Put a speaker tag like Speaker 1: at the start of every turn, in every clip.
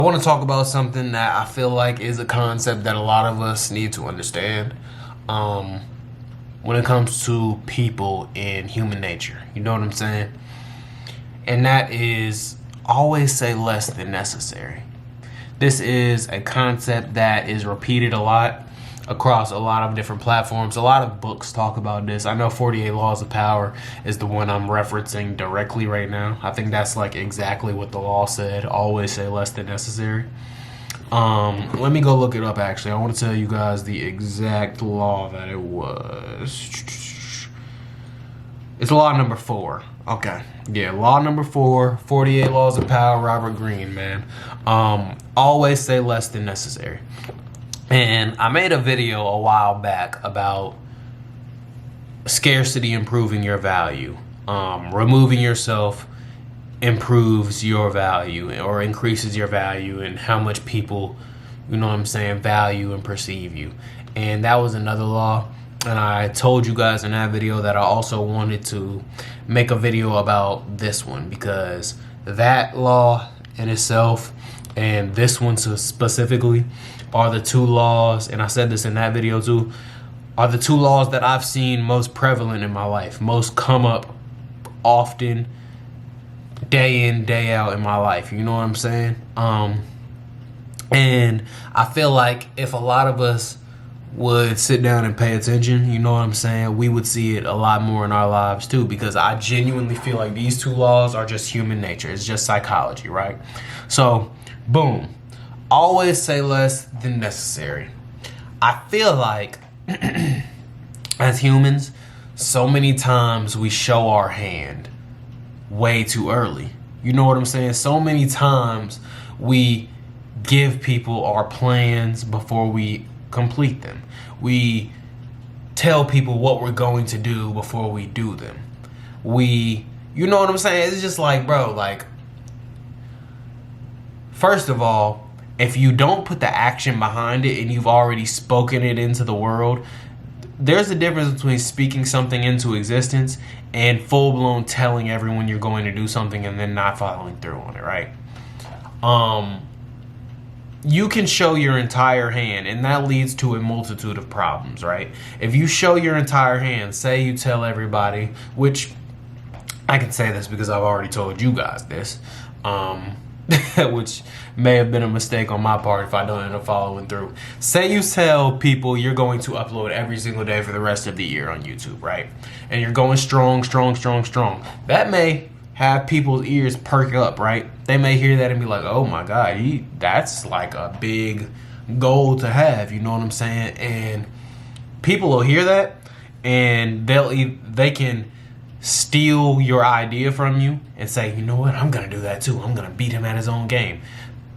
Speaker 1: I want to talk about something that I feel like is a concept that a lot of us need to understand when it comes to people and human nature. You know what I'm saying? And that is always say less than necessary. This is a concept that is repeated a lot across a lot of different platforms. A lot of books talk about this. I know 48 Laws of Power is the one I'm referencing directly right now. I think that's like exactly what the law said. Always say less than necessary. Let me go look it up actually. I want to tell you guys the exact law that it was. It's law number 4. Okay. Yeah, law number 4, 48 Laws of Power, Robert Greene, man. Always say less than necessary. And I made a video a while back about scarcity improving your value. Removing yourself improves your value or increases your value and how much people, you know what I'm saying, value and perceive you. And that was another law. And I told you guys in that video that I also wanted to make a video about this one because that law in itself and this one specifically are the two laws, and I said this in that video too, are the two laws that I've seen most prevalent in my life, most come up often, day in, day out in my life. You know what I'm saying? And I feel like if a lot of us would sit down and pay attention, you know what I'm saying, we would see it a lot more in our lives too, because I genuinely feel like these two laws are just human nature. It's just psychology, right? So, boom. Always say less than necessary. I feel like as humans, so many times we show our hand way too early. You know what I'm saying? So many times we give people our plans before we complete them. We tell people what we're going to do before we do them. You know what I'm saying? It's just like, bro, like, first of all, if you don't put the action behind it and you've already spoken it into the world, there's a difference between speaking something into existence and full-blown telling everyone you're going to do something and then not following through on it, right? You can show your entire hand, and that leads to a multitude of problems, right? If you show your entire hand, say you tell everybody, which I can say this because I've already told you guys this, which may have been a mistake on my part if I don't end up following through. Say you tell people you're going to upload every single day for the rest of the year on YouTube, right? And you're going strong. That may have people's ears perk up, right? They may hear that and be like, oh my God, that's like a big goal to have, you know what I'm saying? And people will hear that and they can steal your idea from you and say, you know what, I'm gonna do that too. I'm gonna beat him at his own game.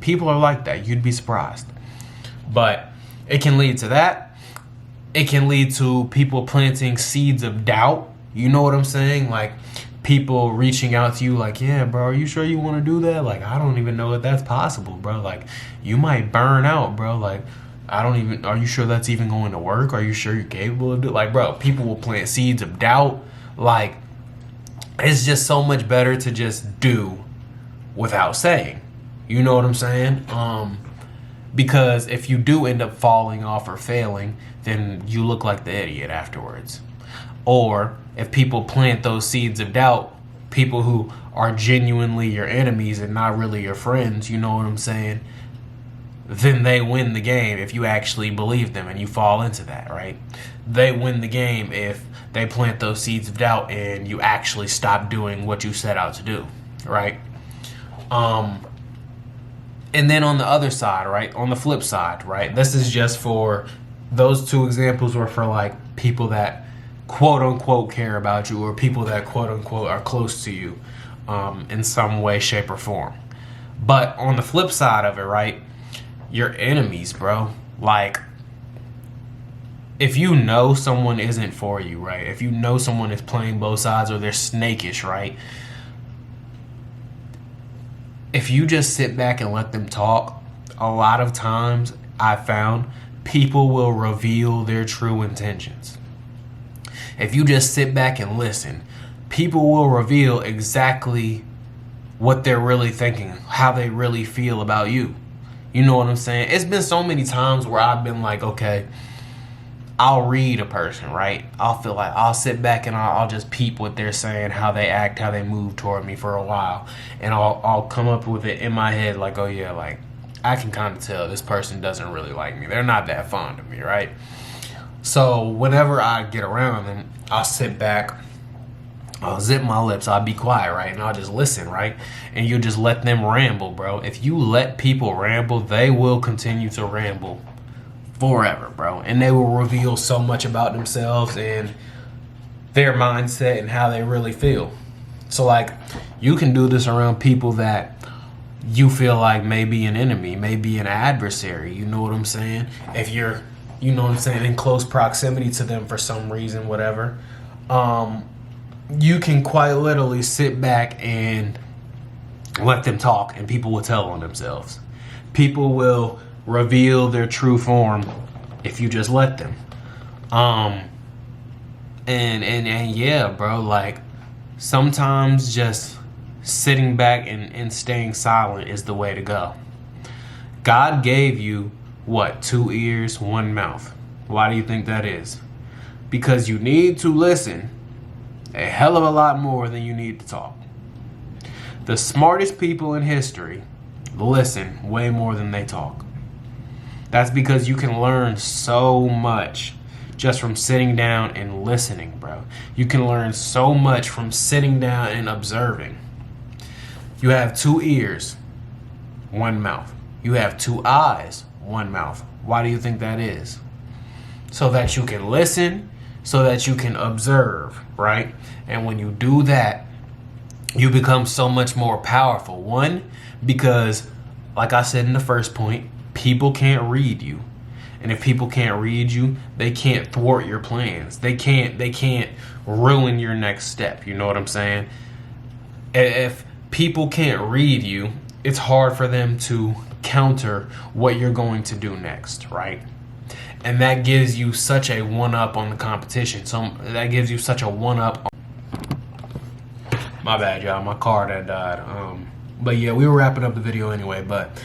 Speaker 1: People are like that. You'd be surprised. But it can lead to that. It can lead to people planting seeds of doubt. You know what I'm saying? Like people reaching out to you like, yeah, bro, are you sure you want to do that? Like, I don't even know if that's possible, bro. Like, you might burn out, bro. Like, are you sure that's even going to work? Are you sure you're capable of it? Like, bro, people will plant seeds of doubt. Like, it's just so much better to just do without saying. You know what I'm saying? Because if you do end up falling off or failing, then you look like the idiot afterwards. Or if people plant those seeds of doubt, people who are genuinely your enemies and not really your friends, you know what I'm saying? Then they win the game if you actually believe them and you fall into that, right? They win the game if they plant those seeds of doubt and you actually stop doing what you set out to do, right? And then on the other side, right? On the flip side, right? This is just for, those two examples were for like people that quote unquote care about you or people that quote unquote are close to you in some way, shape, or form. But on the flip side of it, right? Your enemies, bro. Like, if you know someone isn't for you, right? If you know someone is playing both sides or they're snakish, right? If you just sit back and let them talk, a lot of times I've found people will reveal their true intentions. If you just sit back and listen, people will reveal exactly what they're really thinking, how they really feel about you. You know what I'm saying? It's been so many times where I've been like, okay, I'll read a person, right? I'll feel like I'll sit back and I'll just peep what they're saying, how they act, how they move toward me for a while. And I'll come up with it in my head like, oh yeah, like I can kind of tell this person doesn't really like me. They're not that fond of me, right? So whenever I get around them, I'll sit back, I'll zip my lips, I'll be quiet, right? And I'll just listen, right? And you just let them ramble, bro. If you let people ramble, they will continue to ramble forever, bro. And they will reveal so much about themselves and their mindset and how they really feel. So like, you can do this around people that you feel like may be an enemy, may be an adversary. You know what I'm saying? If you're, you know what I'm saying, in close proximity to them for some reason, whatever, you can quite literally sit back and let them talk, and people will tell on themselves. People will reveal their true form if you just let them. And yeah, bro, like sometimes just sitting back and staying silent is the way to go. God gave you what? 2 ears, 1 mouth. Why do you think that is? Because you need to listen a hell of a lot more than you need to talk. The smartest people in history listen way more than they talk. That's because you can learn so much just from sitting down and listening, bro. You can learn so much from sitting down and observing. You have 2 ears, 1 mouth. You have 2 eyes, 1 mouth. Why do you think that is? So that you can listen, so that you can observe, right? And when you do that, you become so much more powerful. One, because like I said in the first point, people can't read you. And if people can't read you, they can't thwart your plans. They can't ruin your next step. You know what I'm saying? If people can't read you, it's hard for them to counter what you're going to do next, right? And that gives you such a one-up on the competition. So that gives you such a one-up. My bad, y'all. My car that died. But yeah, we were wrapping up the video anyway. But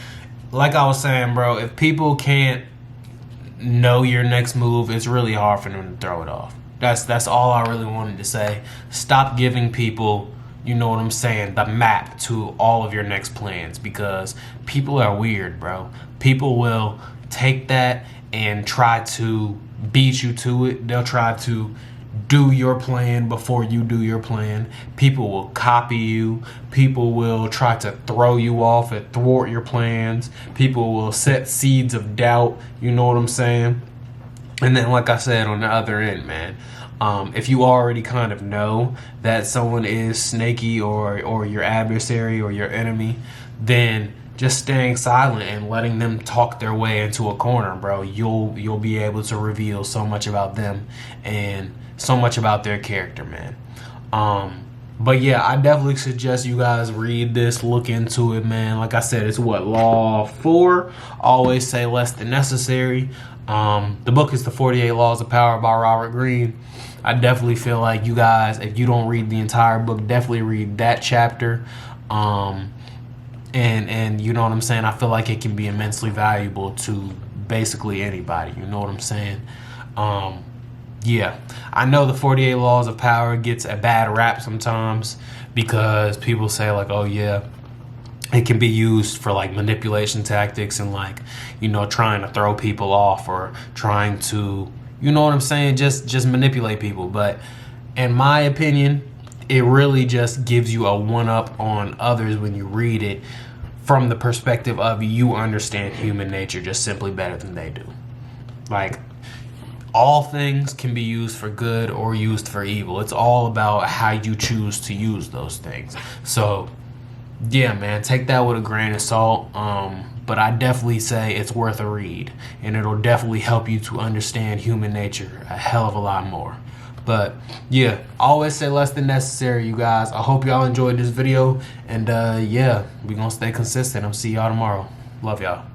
Speaker 1: like I was saying, bro, if people can't know your next move, it's really hard for them to throw it off. That's all I really wanted to say. Stop giving people, you know what I'm saying, the map to all of your next plans, because people are weird, bro. People will take that and try to beat you to it. They'll try to do your plan before you do your plan. People will copy you. People will try to throw you off and thwart your plans. People will set seeds of doubt, you know what I'm saying? And then like I said, on the other end, man, if you already kind of know that someone is snaky or your adversary or your enemy, then just staying silent and letting them talk their way into a corner, bro, you'll be able to reveal so much about them and so much about their character, man. But yeah, I definitely suggest you guys read this, look into it, man. Like I said, it's what, Law 4? Always say less than necessary. The book is The 48 Laws of Power by Robert Greene. I definitely feel like you guys, if you don't read the entire book, definitely read that chapter. And you know what I'm saying? I feel like it can be immensely valuable to basically anybody. You know what I'm saying? Yeah, I know the 48 Laws of Power gets a bad rap sometimes because people say like, oh yeah, it can be used for like manipulation tactics and like, you know, trying to throw people off or trying to, you know what I'm saying, just manipulate people. But in my opinion, it really just gives you a one-up on others when you read it from the perspective of you understand human nature just simply better than they do. Like, all things can be used for good or used for evil. It's all about how you choose to use those things. So, yeah, man, take that with a grain of salt. But I definitely say it's worth a read. And it'll definitely help you to understand human nature a hell of a lot more. But, yeah, always say less than necessary, you guys. I hope y'all enjoyed this video. And, yeah, we're going to stay consistent. I'll see y'all tomorrow. Love y'all.